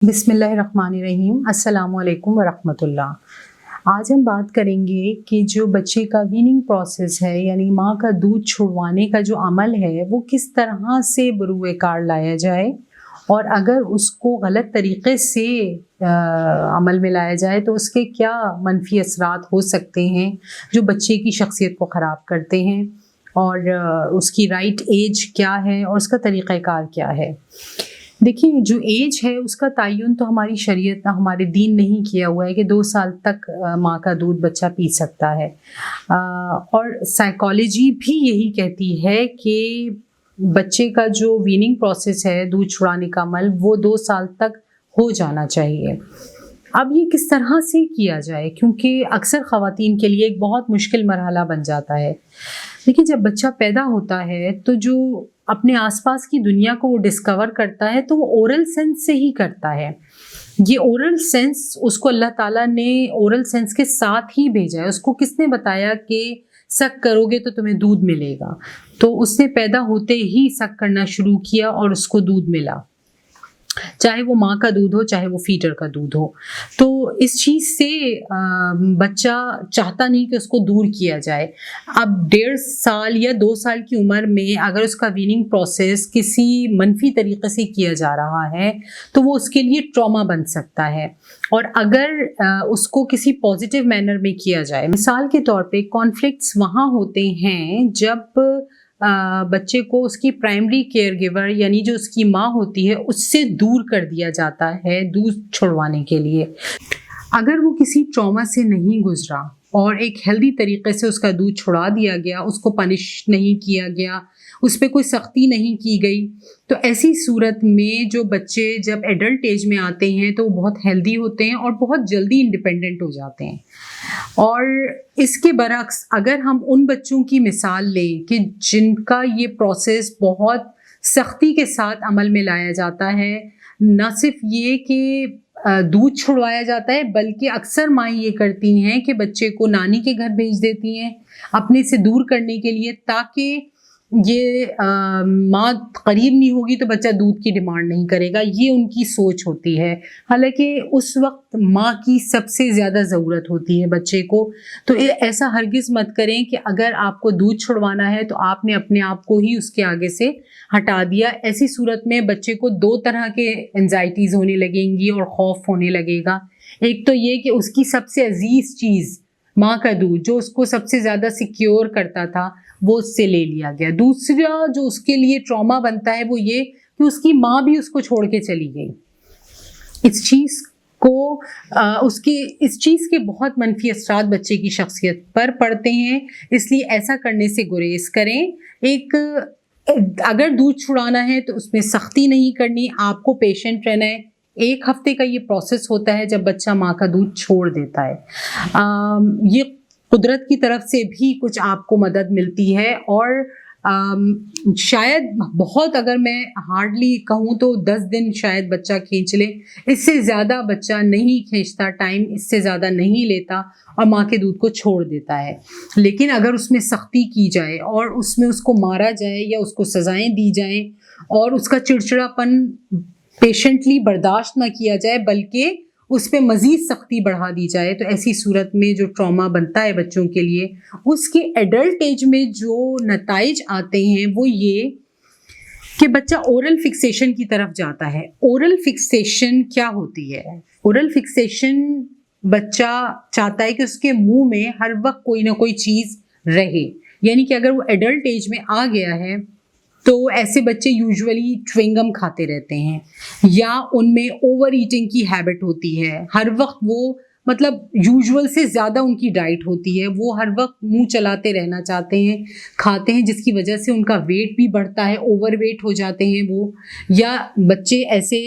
بسم اللہ الرحمن الرحیم، السلام علیکم ورحمۃ اللہ۔ آج ہم بات کریں گے کہ جو بچے کا ویننگ پروسیس ہے، یعنی ماں کا دودھ چھڑوانے کا جو عمل ہے وہ کس طرح سے بروئے کار لایا جائے، اور اگر اس کو غلط طریقے سے عمل میں لایا جائے تو اس کے کیا منفی اثرات ہو سکتے ہیں جو بچے کی شخصیت کو خراب کرتے ہیں، اور اس کی رائٹ ایج کیا ہے اور اس کا طریقہ کار کیا ہے۔ دیکھیں، جو ایج ہے اس کا تعین تو ہماری شریعت ہمارے دین نہیں کیا ہوا ہے کہ 2 سال تک ماں کا دودھ بچہ پی سکتا ہے، اور سائیکالوجی بھی یہی کہتی ہے کہ بچے کا جو ویننگ پروسیس ہے، دودھ چھڑانے کا عمل، وہ 2 سال تک ہو جانا چاہیے۔ اب یہ کس طرح سے کیا جائے، کیونکہ اکثر خواتین کے لیے ایک بہت مشکل مرحلہ بن جاتا ہے۔ دیکھیں، جب بچہ پیدا ہوتا ہے تو جو اپنے آس پاس کی دنیا کو وہ ڈسکور کرتا ہے تو وہ اورل سینس سے ہی کرتا ہے۔ یہ اورل سینس اس کو اللہ تعالیٰ نے اورل سینس کے ساتھ ہی بھیجا ہے۔ اس کو کس نے بتایا کہ سک کرو گے تو تمہیں دودھ ملے گا؟ تو اس نے پیدا ہوتے ہی سک کرنا شروع کیا اور اس کو دودھ ملا، چاہے وہ ماں کا دودھ ہو چاہے وہ فیڈر کا دودھ ہو۔ تو اس چیز سے بچہ چاہتا نہیں کہ اس کو دور کیا جائے۔ اب 1.5 سال یا 2 سال کی عمر میں اگر اس کا ویننگ پروسیس کسی منفی طریقے سے کیا جا رہا ہے تو وہ اس کے لیے ٹراما بن سکتا ہے، اور اگر اس کو کسی پازیٹیو مینر میں کیا جائے، مثال کے طور پہ کانفلکٹس وہاں ہوتے ہیں جب بچے کو اس کی پرائمری کیئر گیور یعنی جو اس کی ماں ہوتی ہے اس سے دور کر دیا جاتا ہے دودھ چھڑوانے کے لیے۔ اگر وہ کسی ٹراما سے نہیں گزرا اور ایک ہیلدی طریقے سے اس کا دودھ چھڑا دیا گیا، اس کو پنش نہیں کیا گیا، اس پہ کوئی سختی نہیں کی گئی، تو ایسی صورت میں جو بچے جب ایڈلٹ ایج میں آتے ہیں تو وہ بہت ہیلدی ہوتے ہیں اور بہت جلدی انڈیپینڈنٹ ہو جاتے ہیں۔ اور اس کے برعکس اگر ہم ان بچوں کی مثال لیں کہ جن کا یہ پروسیس بہت سختی کے ساتھ عمل میں لایا جاتا ہے، نہ صرف یہ کہ دودھ چھڑوایا جاتا ہے بلکہ اکثر مائیں یہ کرتی ہیں کہ بچے کو نانی کے گھر بھیج دیتی ہیں اپنے سے دور کرنے کے لیے، تاکہ یہ ماں قریب نہیں ہوگی تو بچہ دودھ کی ڈیمانڈ نہیں کرے گا۔ یہ ان کی سوچ ہوتی ہے، حالانکہ اس وقت ماں کی سب سے زیادہ ضرورت ہوتی ہے بچے کو۔ تو ایسا ہرگز مت کریں کہ اگر آپ کو دودھ چھڑوانا ہے تو آپ نے اپنے آپ کو ہی اس کے آگے سے ہٹا دیا۔ ایسی صورت میں بچے کو 2 طرح کے انزائٹیز ہونے لگیں گی اور خوف ہونے لگے گا۔ ایک تو یہ کہ اس کی سب سے عزیز چیز ماں کا دودھ، جو اس کو سب سے زیادہ سیکیور کرتا تھا، وہ اس سے لے لیا گیا۔ دوسرا جو اس کے لیے ٹراما بنتا ہے وہ یہ کہ اس کی ماں بھی اس کو چھوڑ کے چلی گئی۔ اس چیز کے بہت منفی اثرات بچے کی شخصیت پر پڑتے ہیں، اس لیے ایسا کرنے سے گریز کریں۔ اگر دودھ چھڑانا ہے تو اس میں سختی نہیں کرنی، آپ کو پیشنٹ رہنا ہے۔ 1 ہفتے کا یہ پروسیس ہوتا ہے جب بچہ ماں کا دودھ چھوڑ دیتا ہے۔ یہ قدرت کی طرف سے بھی کچھ آپ کو مدد ملتی ہے، اور شاید بہت، اگر میں ہارڈلی کہوں تو 10 دن شاید بچہ کھینچ لے، اس سے زیادہ بچہ نہیں کھینچتا، ٹائم اس سے زیادہ نہیں لیتا اور ماں کے دودھ کو چھوڑ دیتا ہے۔ لیکن اگر اس میں سختی کی جائے اور اس میں اس کو مارا جائے یا اس کو سزائیں دی جائیں اور اس کا چڑچڑاپن پیشنٹلی برداشت نہ کیا جائے بلکہ اس پہ مزید سختی بڑھا دی جائے، تو ایسی صورت میں جو ٹراما بنتا ہے بچوں کے لیے، اس کے ایڈلٹ ایج میں جو نتائج آتے ہیں وہ یہ کہ بچہ اورل فکسیشن کی طرف جاتا ہے۔ اورل فکسیشن کیا ہوتی ہے؟ اورل فکسیشن، بچہ چاہتا ہے کہ اس کے منہ میں ہر وقت کوئی نہ کوئی چیز رہے، یعنی کہ اگر وہ ایڈلٹ ایج میں آ گیا ہے تو ایسے بچے یوزولی چوئنگم کھاتے رہتے ہیں، یا ان میں اوور ایٹنگ کی ہیبٹ ہوتی ہے۔ ہر وقت وہ یوزول سے زیادہ ان کی ڈائٹ ہوتی ہے، وہ ہر وقت منہ چلاتے رہنا چاہتے ہیں، کھاتے ہیں، جس کی وجہ سے ان کا ویٹ بھی بڑھتا ہے، اوور ویٹ ہو جاتے ہیں وہ۔ یا بچے ایسے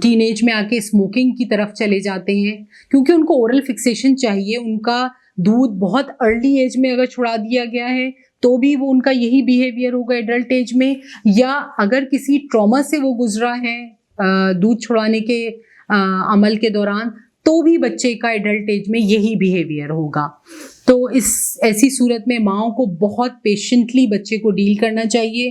ٹین ایج میں آ کے اسموکنگ کی طرف چلے جاتے ہیں کیونکہ ان کو اورل فکسیشن چاہیے۔ ان کا دودھ بہت ارلی ایج میں اگر چھڑا دیا گیا ہے تو بھی وہ ان کا یہی بیہیویئر ہوگا ایڈلٹ ایج میں، یا اگر کسی ٹراما سے وہ گزرا ہے دودھ چھڑانے کے عمل کے دوران تو بھی بچے کا ایڈلٹ ایج میں یہی بیہیویئر ہوگا۔ تو ایسی صورت میں ماؤں کو بہت پیشنٹلی بچے کو ڈیل کرنا چاہیے۔